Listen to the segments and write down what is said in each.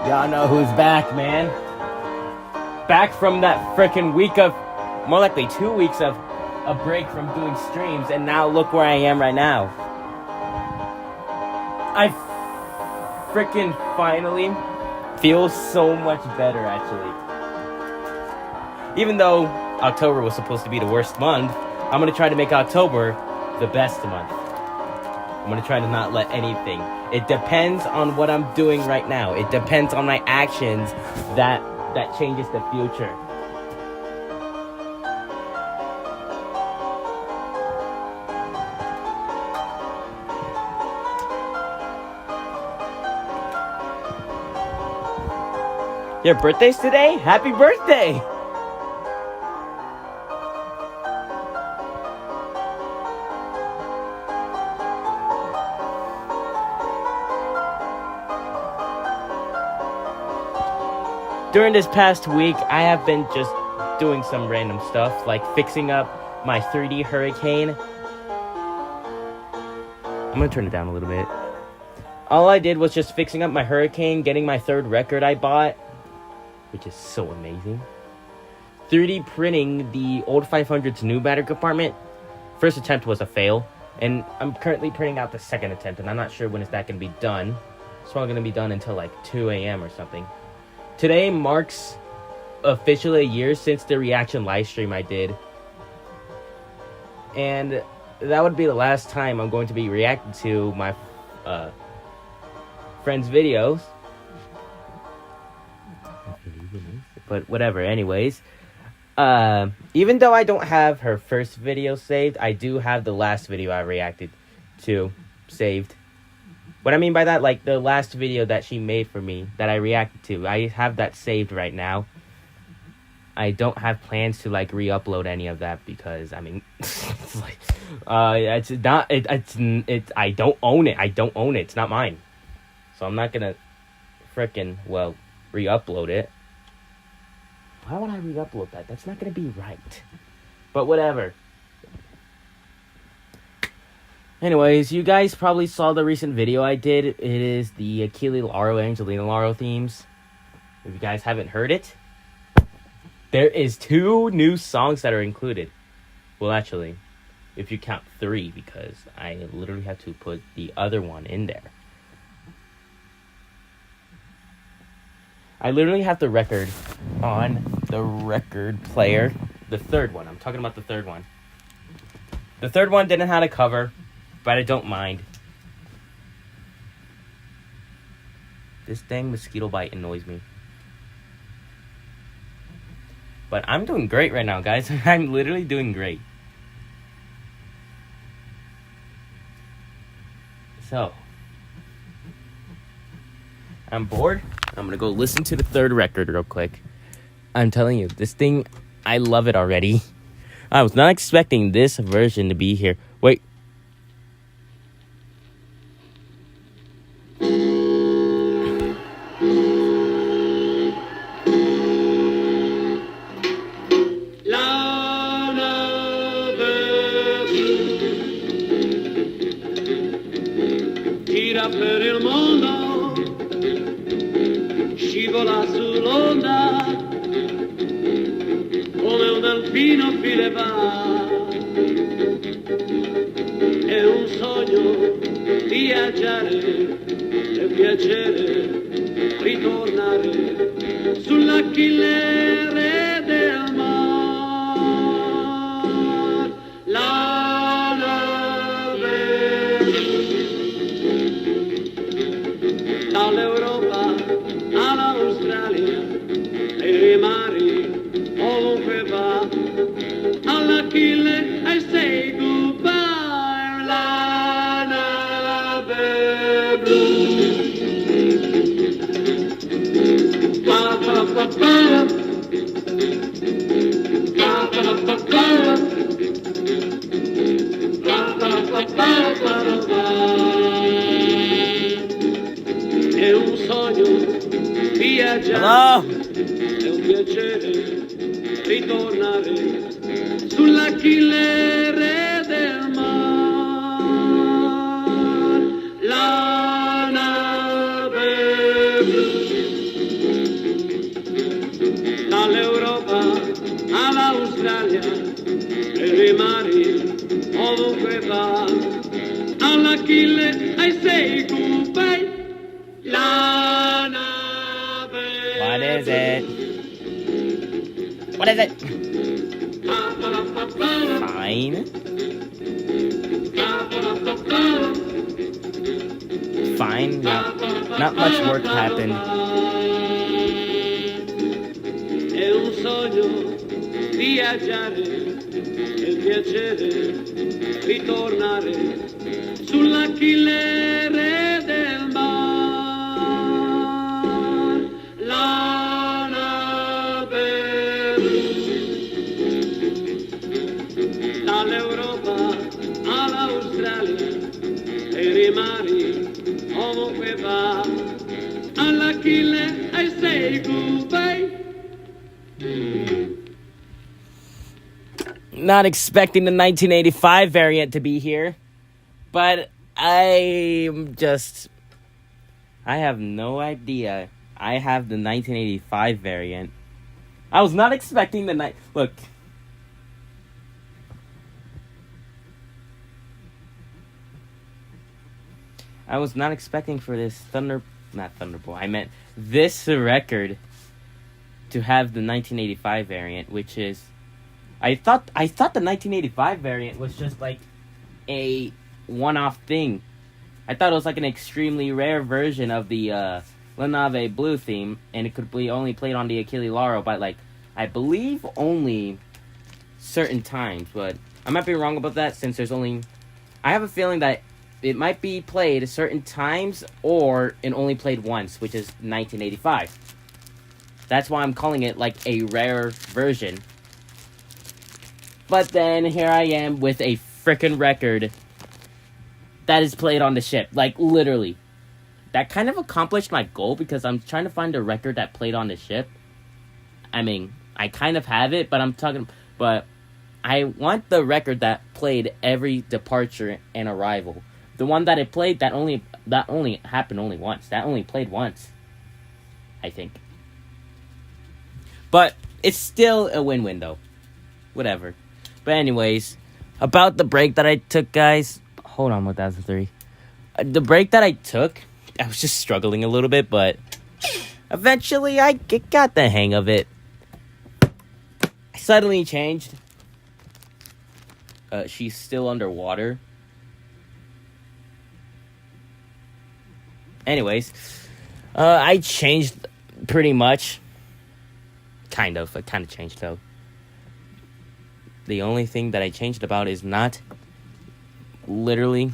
Y'all know who's back, man. Back from that freaking week of, more likely 2 weeks of a break from doing streams, and now look where I am right now. I freaking finally feel so much better, actually. Even though October was supposed to be the worst month, I'm going to try to make October the best month. I'm going to try to not let anything. It depends on what I'm doing right now. It depends on my actions that changes the future. Your birthday's today? Happy birthday! During this past week, I have been just doing some random stuff, like fixing up my 3D Hurricane. I'm gonna turn it down a little bit. All I did was just fixing up my Hurricane, getting my third record I bought, which is so amazing. 3D printing the old 500's new battery compartment. First attempt was a fail, and I'm currently printing out the second attempt, and I'm not sure when is that gonna be done. It's probably gonna be done until like 2 a.m. or something. Today marks officially a year since the reaction live stream I did. And that would be the last time I'm going to be reacting to my friends' videos. But whatever, anyways. Even though I don't have her first video saved, I do have the last video I reacted to saved. What I mean by that, like the last video that she made for me that I reacted to, I have that saved right now. I don't have plans to like re-upload any of that because I mean, it's like, it's not, it's I don't own it. I don't own it. It's not mine, so I'm not gonna frickin' re-upload it. Why would I re-upload that? That's not gonna be right. But whatever. Anyways, you guys probably saw the recent video I did. It is the Achille Lauro, Angelina Lauro themes. If you guys haven't heard it, there is 2 new songs that are included. Well, actually, if you count 3, because I literally have to put the other one in there. I literally have the record on the record player. The third one. I'm talking about the third one. The third one didn't have a cover, but I don't mind. This dang mosquito bite annoys me. But I'm doing great right now, guys. I'm literally doing great. So, I'm bored. I'm gonna go listen to the third record real quick. I'm telling you, this thing, I love it already. I was not expecting this version to be here. Wait. Per il mondo, scivola sull'onda, come un delfino file va. È un sogno viaggiare, è piacere ritornare sull'Achille del mar. La nave dall'Europa all'Australia e i mari ovunque va, all'Achille I say goodbye. La nave blu. Pa pa pa pa pa pa pa pa pa pa. È un sogno viaggiare, è un piacere ritornare sull'Achille del mar. va all'Achille ai 6 coupé la nave. What is it? What is it? Fine. Fine. Not much work happened. È un sogno viaggiare e il piacere ritornare sull'Achille re del mar. La nave dall'Europa all'Australia per i mari ovunque va all'Achille ai 6 coupé. Not expecting the 1985 variant to be here, but I have no idea. I have the 1985 variant. I was not expecting the look. I was not expecting for this not Thunderbolt. I meant this record to have the 1985 variant, which is I thought the 1985 variant was just like a one-off thing. I thought it was like an extremely rare version of the La Nave Blue theme, and it could be only played on the Achille Lauro, but like I believe only certain times. But I might be wrong about that, since there's only. I have a feeling that it might be played at certain times, or it only played once, which is 1985. That's why I'm calling it like a rare version. But then here I am with a frickin' record that is played on the ship. Like, literally. That kind of accomplished my goal, because I'm trying to find a record that played on the ship. I mean, I kind of have it, but I want the record that played every departure and arrival. The one that it played, that only happened only once. That only played once, I think. But it's still a win-win, though. Whatever. But anyways, about the break that I took, guys. Hold on, 1003. The break that I took, I was just struggling a little bit, but eventually I got the hang of it. I suddenly changed. She's still underwater. Anyways, I changed pretty much. Kind of. I kind of changed, though. The only thing that I changed about is not literally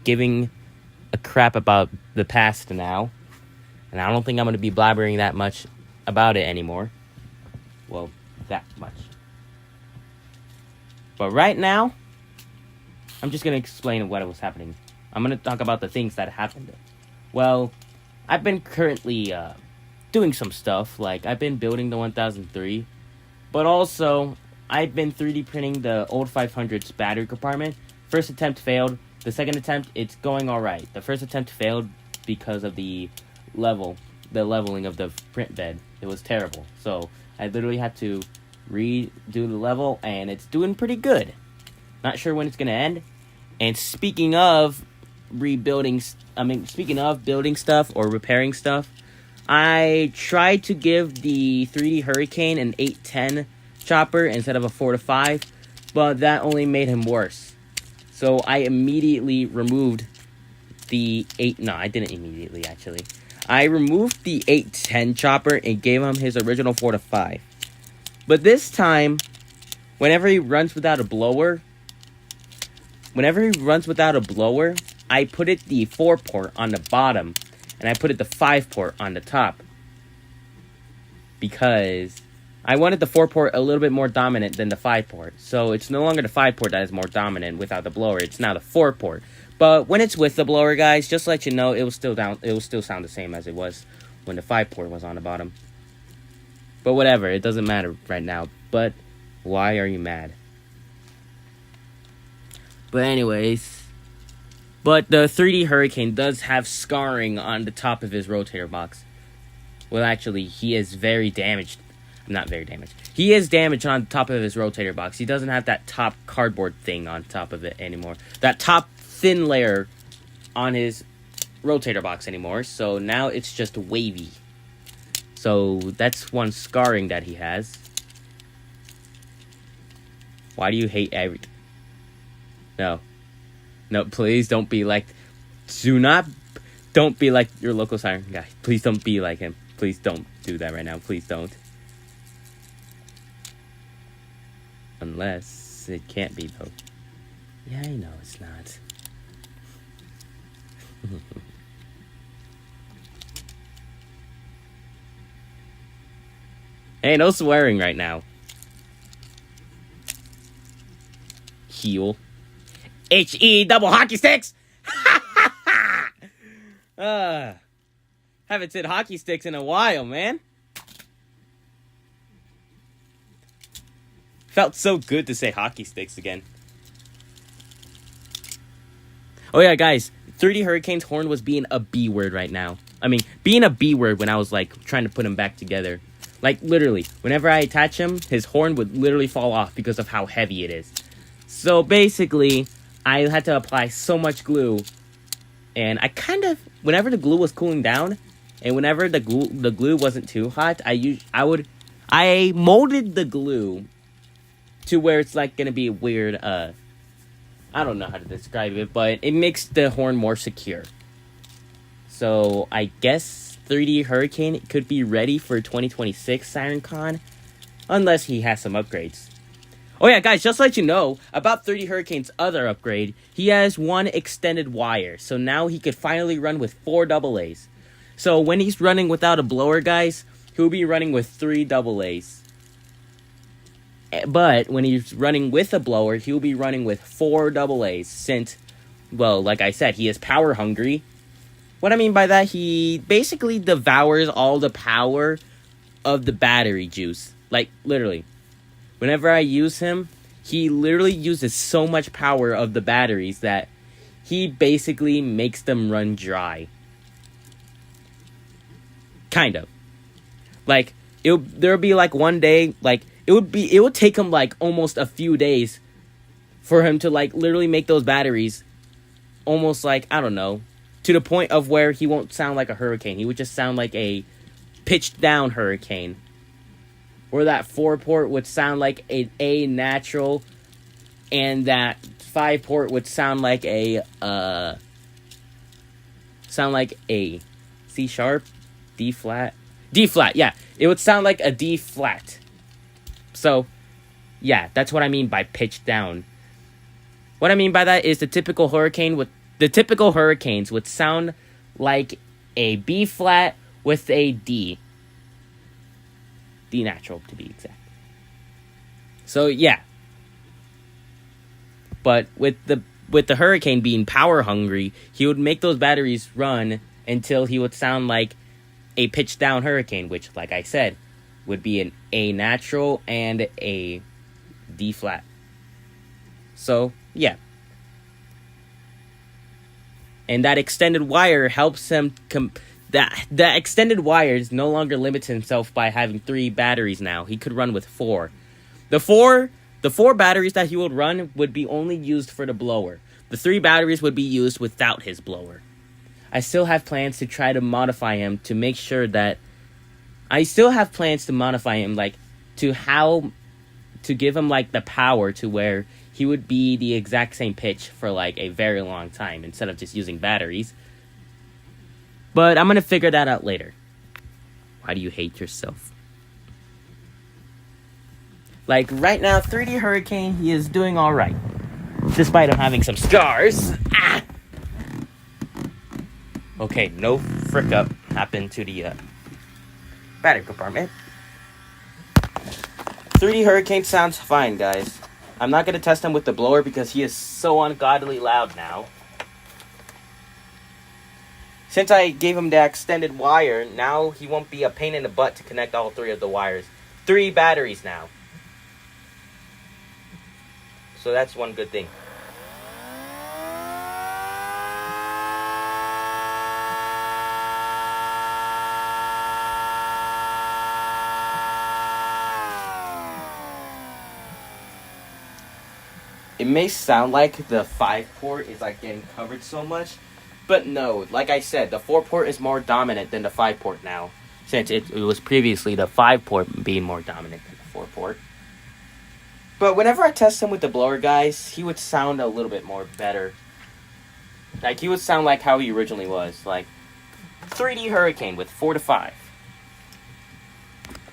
giving a crap about the past now. And I don't think I'm going to be blabbering that much about it anymore. Well, that much. But right now, I'm just going to explain what was happening. I'm going to talk about the things that happened. Well, I've been currently doing some stuff. Like, I've been building the 1003. But also, I've been 3D printing the old 500's battery compartment. First attempt failed. The second attempt, it's going alright. The first attempt failed because of the leveling of the print bed. It was terrible. So, I literally had to redo the level, and it's doing pretty good. Not sure when it's going to end. And speaking of building stuff or repairing stuff, I tried to give the 3D Hurricane an 810 chopper instead of a 4-5, but that only made him worse. So I immediately removed the I didn't immediately, actually. I removed the 810 chopper and gave him his original 4-5. But this time, whenever he runs without a blower, I put it the 4-port on the bottom, and I put it the 5-port on the top. Because I wanted the 4-port a little bit more dominant than the 5-port. So it's no longer the 5-port that is more dominant without the blower. It's now the 4-port. But when it's with the blower, guys, just to let you know, it will still sound the same as it was when the 5-port was on the bottom. But whatever, it doesn't matter right now. But why are you mad? But anyways, the 3D Hurricane does have scarring on the top of his rotator box. Well, actually, he is very damaged. not very damaged. He is damaged on top of his rotator box. He doesn't have that top cardboard thing on top of it anymore. That top thin layer on his rotator box anymore. So now it's just wavy. So that's one scarring that he has. Why do you hate every... No. No, please don't be like... Don't be like your local siren guy. Please don't be like him. Please don't do that right now. Please don't. Unless it can't be, though. Yeah, I know it's not. Hey, no swearing right now. Heel. H-E double hockey sticks! Haven't said hockey sticks in a while, man. Felt so good to say hockey sticks again. Oh yeah, guys. 3D Hurricane's horn was being a B word right now. I mean, being a B word when I was, like, trying to put him back together. Like, literally. Whenever I attach him, his horn would literally fall off because of how heavy it is. So, basically, I had to apply so much glue. And I kind of... Whenever the glue was cooling down, and whenever the glue wasn't too hot, I molded the glue to where it's, like, gonna be weird, I don't know how to describe it, but it makes the horn more secure. So, I guess 3D Hurricane could be ready for 2026 SirenCon, unless he has some upgrades. Oh yeah, guys, just to let you know, about 3D Hurricane's other upgrade, he has one extended wire, so now he could finally run with 4 AA's. So, when he's running without a blower, guys, he'll be running with 3 AA's. But when he's running with a blower, he'll be running with 4 AA's since, well, like I said, he is power hungry. What I mean by that, he basically devours all the power of the battery juice. Like, literally. Whenever I use him, he literally uses so much power of the batteries that he basically makes them run dry. Kind of. Like, there'll be like one day, like, it would take him like almost a few days for him to like literally make those batteries almost like, I don't know, to the point of where he won't sound like a hurricane. He would just sound like a pitched down hurricane. Or that 4-port would sound like an A natural, and that 5-port would sound like a C sharp, D flat, yeah, it would sound like a D flat. So, yeah, that's what I mean by pitched down. What I mean by that is the typical hurricanes would sound like a B flat with a D. D natural, to be exact. So, yeah. But with the hurricane being power hungry, he would make those batteries run until he would sound like a pitched down hurricane, which, like I said, would be an A natural and a D flat. So, yeah. And that extended wire helps him... That extended wires no longer limits himself by having 3 batteries now. He could run with 4. The four batteries that he would run would be only used for the blower. The 3 batteries would be used without his blower. I still have plans to try to modify him to make sure that... I still have plans to modify him, like, to give him, like, the power to where he would be the exact same pitch for, like, a very long time instead of just using batteries. But I'm going to figure that out later. Why do you hate yourself? Like, right now, 3D Hurricane, he is doing alright. Despite him having some scars. Ah! Okay, no frick up happened to the battery compartment. 3D Hurricane sounds fine, guys. I'm not going to test him with the blower because he is so ungodly loud now. Since I gave him the extended wire, now he won't be a pain in the butt to connect all 3 of the wires. 3 batteries now. So that's one good thing. may sound like the 5-port is like getting covered so much, but no. Like I said, the 4-port is more dominant than the 5-port now, since it was previously the 5-port being more dominant than the 4-port. But whenever I test him with the blower, guys, he would sound a little bit more better. Like, he would sound like how he originally was, like 3D Hurricane with 4 to 5.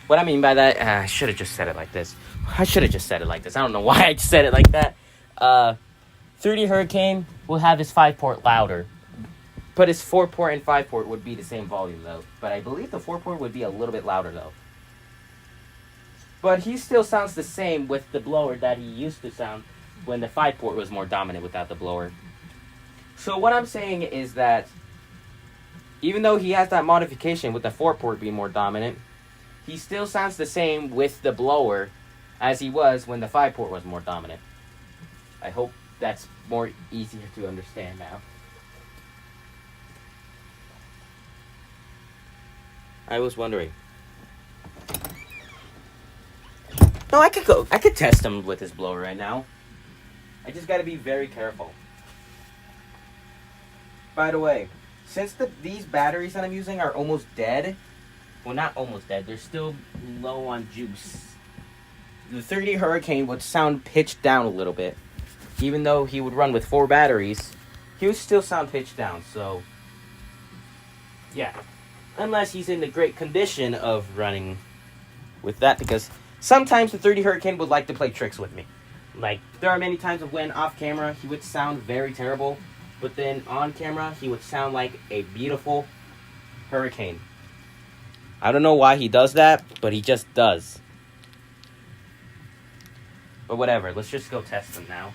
What I mean by that, I should have just said it like this. I don't know why I said it like that. 3D Hurricane will have his 5-port louder. But his 4-port and 5-port would be the same volume, though. But I believe the 4-port would be a little bit louder, though. But he still sounds the same with the blower that he used to sound when the 5-port was more dominant without the blower. So what I'm saying is that even though he has that modification with the 4-port being more dominant, he still sounds the same with the blower as he was when the 5-port was more dominant. I hope that's more easier to understand now. I was wondering. No, I could test him with his blower right now. I just gotta be very careful. By the way, since these batteries that I'm using are almost dead, well, not almost dead, they're still low on juice, the 3D Hurricane would sound pitched down a little bit. Even though he would run with 4 batteries, he would still sound pitched down, so yeah. Unless he's in the great condition of running with that, because sometimes the 3D Hurricane would like to play tricks with me. Like, there are many times of when off camera he would sound very terrible, but then on camera he would sound like a beautiful hurricane. I don't know why he does that, but he just does. But whatever, let's just go test them now.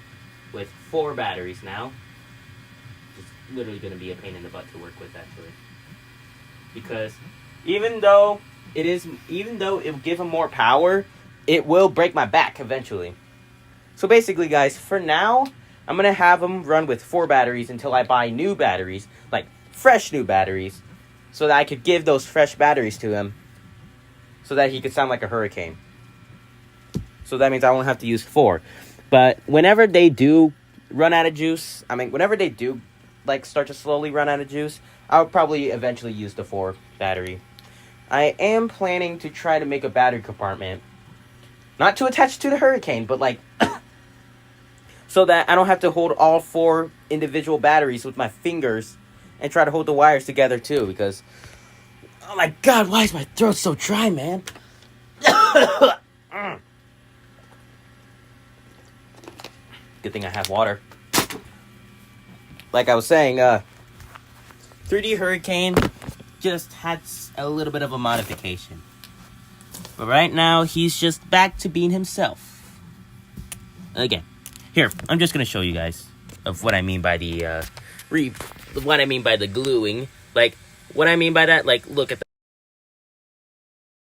With 4 batteries now. It's literally going to be a pain in the butt to work with, actually. Because even though it will give him more power, it will break my back eventually. So basically, guys, for now, I'm going to have him run with 4 batteries until I buy new batteries, like fresh new batteries, so that I could give those fresh batteries to him, so that he could sound like a hurricane. So that means I won't have to use 4. But whenever they do run out of juice, whenever they do like start to slowly run out of juice, I'll probably eventually use the 4 battery. I am planning to try to make a battery compartment, not to attach to the Hurricane, but like so that I don't have to hold all 4 individual batteries with my fingers and try to hold the wires together too, because oh my god, why is my throat so dry, man? Good thing I have water. Like I was saying, 3D Hurricane just had a little bit of a modification. But right now, he's just back to being himself. Again. Here, I'm just going to show you guys of what I mean by the, what I mean by the gluing. Like, what I mean by that, like, look at the